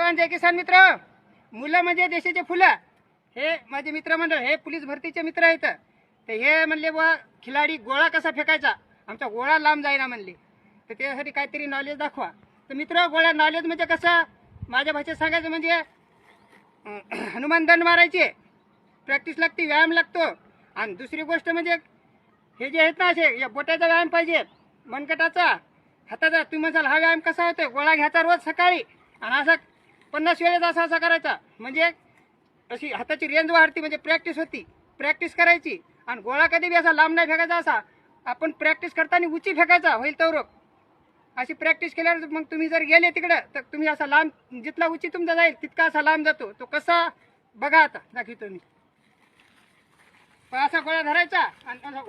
जवान जय किसान मित्र, मुलं म्हणजे देशाचे फुलं. हे माझे मित्र मंडळ, हे पोलीस भरतीचे मित्र आहेत. तर हे म्हणले बुवा खिलाडी गोळा कसा फेकायचा, आमचा गोळा लांब जाईना म्हणले. तर त्यासाठी काहीतरी नॉलेज दाखवा. तर मित्र, गोळा नॉलेज म्हणजे कसं, माझ्या भाषेत सांगायचं म्हणजे हनुमान दंड मारायचे, प्रॅक्टिस लागते, व्यायाम लागतो. आणि दुसरी गोष्ट म्हणजे हे जे आहेत ना, असे या बोटाचा व्यायाम पाहिजे, मनगटाचा, हाताचा. तुम्ही म्हणाल हा व्यायाम कसा होतो, गोळा घ्यायचा रोज सकाळी आणि असा 50 वेळेस असा असा करायचा, म्हणजे अशी हाताची रेंज वाढती, म्हणजे प्रॅक्टिस होती. प्रॅक्टिस करायची. आणि गोळा कधी बी असा लांब नाही फेकायचा, असा आपण प्रॅक्टिस करताना उंची फेकायचा होईल तर. अशी प्रॅक्टिस केल्यावर मग तुम्ही जर गेले तिकडं तर तुम्ही असा लांब, जितला उंची तुमचा जाईल तितका असा लांब जातो. तो कसा बघा, आता दाखवतो मी. असा गोळा धरायचा आणि